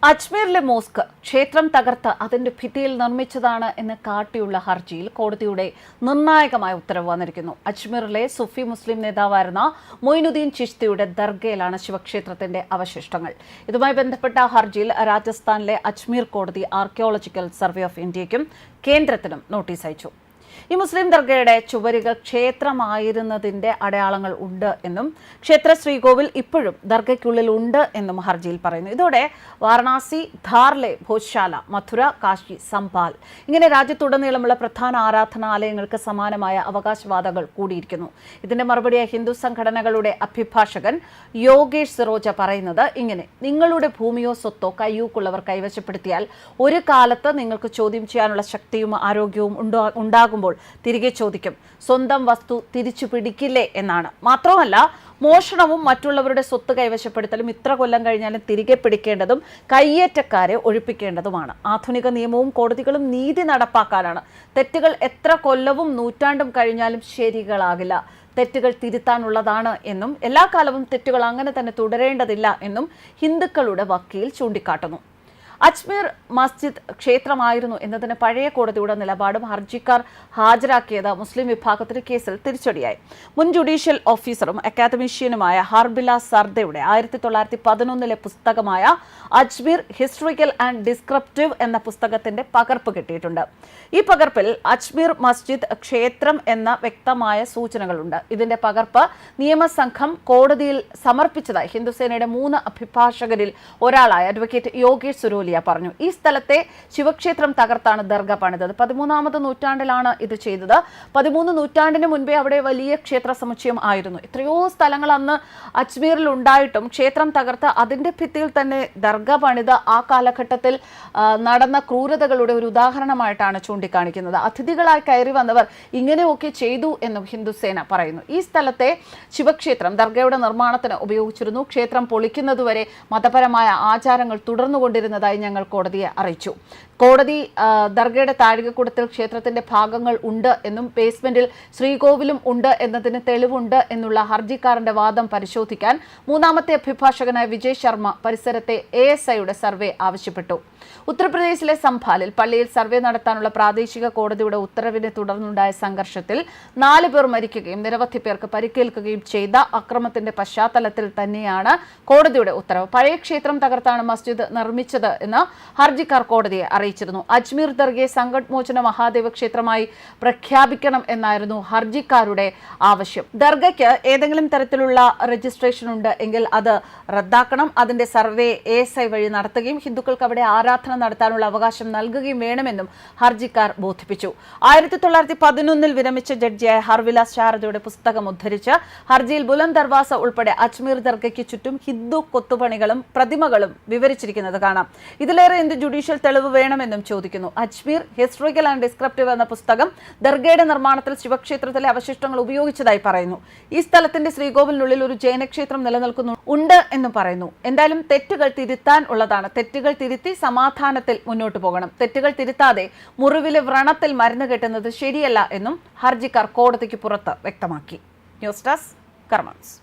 അജ്മീറിലെ mosque ക്ഷേത്രം തകർത്ത് അതിന്റെ ഭിത്തിയിൽ നിർമ്മിച്ചതാണ് എന്ന് കാട്ടിയുള്ള ഹർജിയിൽ കോടതിയുടെ നിർണായകമായ ഉത്തരവ് വന്നിരിക്കുന്നു. അജ്മീറിലെ സുഫി മുസ്ലിം നേതാവായിരുന്ന മൊയ്നുദ്ദീൻ ചിശ്തിയുടെ ദർഗയിലാണ് ശിവക്ഷേത്രത്തിന്റെ അവശിഷ്ടങ്ങൾ. ഇതുമായി ബന്ധപ്പെട്ട ഹർജിയിൽ രാജസ്ഥാനിലെ അജ്മീർ കോടതി ആർക്കിയോളജിക്കൽ സർവേ ഓഫ് ഇന്ത്യയ്ക്കും കേന്ദ്രത്തിനും നോട്ടീസ് അയച്ചു. ഈ മുസ്ലിം ദർഗയുടെ ചുവരുകൾ ക്ഷേത്രമായിരുന്നതിന്റെ അടയാളങ്ങൾ ഉണ്ട് എന്നും ക്ഷേത്ര ശ്രീകോവിൽ ഇപ്പോഴും ദർഗയ്ക്കുള്ളിൽ ഉണ്ട് എന്നും ഹർജിയിൽ പറയുന്നു. ഇതോടെ വാരണാസി, ധാർലെ, ഭോജ്ശാല, മഥുര, കാശി, സംഭാൽ ഇങ്ങനെ രാജ്യത്തുടനീളമുള്ള പ്രധാന ആരാധനാലയങ്ങൾക്ക് സമാനമായ അവകാശവാദങ്ങൾ കൂടിയിരിക്കുന്നു. ഇതിന്റെ മറുപടിയായി ഹിന്ദു സംഘടനകളുടെ അഭിഭാഷകൻ യോഗേഷ് സിറോജ പറയുന്നത് ഇങ്ങനെ: നിങ്ങളുടെ ഭൂമിയോ സ്വത്തോ കയ്യൂക്കുള്ളവർ കൈവശപ്പെടുത്തിയാൽ ഒരു കാലത്ത് നിങ്ങൾക്ക് ചോദ്യം ചെയ്യാനുള്ള ശക്തിയും ആരോഗ്യവും ഉണ്ടാകുമ്പോൾ തിരികെ ചോദിക്കും. സ്വന്തം വസ്തു തിരിച്ചു പിടിക്കില്ലേ എന്നാണ്. മാത്രമല്ല, മോഷണവും മറ്റുള്ളവരുടെ സ്വത്ത് കൈവശപ്പെടുത്തലും ഇത്ര കൊല്ലം കഴിഞ്ഞാലും തിരികെ പിടിക്കേണ്ടതും കയ്യേറ്റക്കാരെ ഒഴിപ്പിക്കേണ്ടതുമാണ്. ആധുനിക നിയമവും കോടതികളും നീതി നടപ്പാക്കാനാണ്. തെറ്റുകൾ എത്ര കൊല്ലവും നൂറ്റാണ്ടും കഴിഞ്ഞാലും ശരികളാകില്ല. തെറ്റുകൾ തിരുത്താനുള്ളതാണ് എന്നും എല്ലാ കാലവും തെറ്റുകൾ അങ്ങനെ തന്നെ തുടരേണ്ടതില്ല എന്നും ഹിന്ദുക്കളുടെ വക്കീൽ ചൂണ്ടിക്കാട്ടുന്നു. അജ്മീർ മസ്ജിദ് ക്ഷേത്രമായിരുന്നു എന്നതിന് പഴയ കോടതിയുടെ നിലപാടും ഹർജിക്കാർ ഹാജരാക്കിയത് മുസ്ലിം വിഭാഗത്തിന് കേസിൽ തിരിച്ചടിയായി. മുൻ ജുഡീഷ്യൽ ഓഫീസറും അക്കാദമീഷ്യനുമായ ഹർബില സർദയുടെ 1911 പുസ്തകമായ അജ്മീർ ഹിസ്റ്റോറിക്കൽ ആൻഡ് ഡിസ്ക്രിപ്റ്റീവ് എന്ന പുസ്തകത്തിന്റെ പകർപ്പ് കിട്ടിയിട്ടുണ്ട്. ഈ പകർപ്പിൽ അജ്മീർ മസ്ജിദ് ക്ഷേത്രം എന്ന വ്യക്തമായ സൂചനകളുണ്ട്. ഇതിന്റെ പകർപ്പ് നിയമസംഘം കോടതിയിൽ സമർപ്പിച്ചതായി ഹിന്ദുസേനയുടെ 3 അഭിഭാഷകരിൽ ഒരാളായ അഡ്വക്കേറ്റ് യോഗേഷ് സിറോജ പറഞ്ഞു. ഈ സ്ഥലത്തെ ശിവക്ഷേത്രം തകർത്താണ് ദർഗ പണിതത്. 13ാം നൂറ്റാണ്ടിലാണ് ഇത് ചെയ്തത്. 13 നൂറ്റാണ്ടിന് മുൻപേ അവിടെ വലിയ ക്ഷേത്ര സമുച്ചയം ആയിരുന്നു. എത്രയോ സ്ഥലങ്ങൾ അന്ന് അജ്മീറിൽ ഉണ്ടായിട്ടും ക്ഷേത്രം തകർത്ത് അതിന്റെ ഭിത്തിയിൽ തന്നെ ദർഗ പണിത് ആ കാലഘട്ടത്തിൽ നടന്ന ക്രൂരതകളുടെ ഒരു ഉദാഹരണമായിട്ടാണ് ചൂണ്ടിക്കാണിക്കുന്നത്. അതിഥികളായി കയറി വന്നവർ ഇങ്ങനെയൊക്കെ ചെയ്തു എന്നും ഹിന്ദുസേന പറയുന്നു. ഈ സ്ഥലത്തെ ശിവക്ഷേത്രം ദർഗയുടെ നിർമ്മാണത്തിന് ഉപയോഗിച്ചിരുന്നു. ക്ഷേത്രം പൊളിക്കുന്നതുവരെ മതപരമായ ആചാരങ്ങൾ തുടർന്നുകൊണ്ടിരുന്നതായി ഞങ്ങൾ കോടതിയെ അറിയിച്ചു. കോടതി ദർഗയുടെ താഴികക്കുടത്തിൽ ക്ഷേത്രത്തിന്റെ ഭാഗങ്ങൾ ഉണ്ട് എന്നും ബേസ്മെന്റിൽ ശ്രീകോവിലും ഉണ്ട് എന്നതിന് തെളിവുണ്ട് എന്നുള്ള ഹർജിക്കാരന്റെ വാദം പരിശോധിക്കാൻ 3ാമത്തെ അഭിഭാഷകനായ വിജയ് ശർമ്മ പരിസരത്തെ ASIയുടെ സർവേ ആവശ്യപ്പെട്ടു. ഉത്തർപ്രദേശിലെ സംഭാലിൽ പള്ളിയിൽ സർവേ നടത്താനുള്ള പ്രാദേശിക കോടതിയുടെ ഉത്തരവിനെ തുടർന്നുണ്ടായ സംഘർഷത്തിൽ 4 പേർ മരിക്കുകയും നിരവധി പേർക്ക് പരിക്കേൽക്കുകയും ചെയ്ത അക്രമത്തിന്റെ പശ്ചാത്തലത്തിൽ തന്നെയാണ് കോടതിയുടെ ഉത്തരവ്. പഴയ ക്ഷേത്രം തകർത്താണ് മസ്ജിദ് നിർമ്മിച്ചത് എന്ന് ഹർജിക്കാർ കോടതിയെ അറിയിച്ചിരുന്നു. അജ്മീർ ദർഗയെ സങ്കട്മോചന മഹാദേവ ക്ഷേത്രമായി പ്രഖ്യാപിക്കണം എന്നായിരുന്നു ഹർജിക്കാരുടെ ആവശ്യം. ദർഗയ്ക്ക് ഏതെങ്കിലും തരത്തിലുള്ള രജിസ്ട്രേഷൻ ഉണ്ട് എങ്കിൽ അത് റദ്ദാക്കണം. അതിന്റെ സർവേ ASI വഴി നടത്തുകയും ഹിന്ദുക്കൾക്ക് അവിടെ ആരാധന നടത്താനുള്ള അവകാശം നൽകുകയും വേണമെന്നും ഹർജിക്കാർ ബോധിപ്പിച്ചു. 1911 വിരമിച്ച ജഡ്ജിയായ ഹർബില ശാരദയുടെ പുസ്തകം ഉദ്ധരിച്ച് ഹർജിയിൽ ബുലന്ദ് ദർവാസ ഉൾപ്പെടെ അജ്മീർ ദർഗയ്ക്ക് ചുറ്റും ഹിന്ദു കൊത്തുപണികളും പ്രതിമകളും വിവരിച്ചിരിക്കുന്നത് കാണാം. ഇതിലേറെ എന്ത് ജുഡീഷ്യൽ തെളിവ് വേണമെന്നും ചോദിക്കുന്നു. അജ്മീർ ഹിസ്റ്റോറിക്കൽ ആൻഡ് ഡിസ്ക്രിപ്റ്റീവ് എന്ന പുസ്തകം ദർഗയുടെ നിർമ്മാണത്തിൽ ശിവക്ഷേത്രത്തിലെ അവശിഷ്ടങ്ങൾ ഉപയോഗിച്ചതായി പറയുന്നു. ഈ സ്ഥലത്തിന്റെ ശ്രീകോവിലിനുള്ളിൽ ഒരു ജൈനക്ഷേത്രം ഉണ്ട് എന്നും പറയുന്നു. എന്തായാലും തെറ്റുകൾ തിരുത്താൻ ഉള്ളതാണ്. തെറ്റുകൾ തിരുത്തി സമാധാനത്തിൽ മുന്നോട്ട് പോകണം. തെറ്റുകൾ തിരുത്താതെ മുറിവിലെ വ്രണത്തിൽ മരുന്ന് കെട്ടുന്നത് ശരിയല്ല എന്നും ഹർജിക്കാർ കോടതിക്ക് പുറത്ത് വ്യക്തമാക്കി. News desk കർമ്മസ്.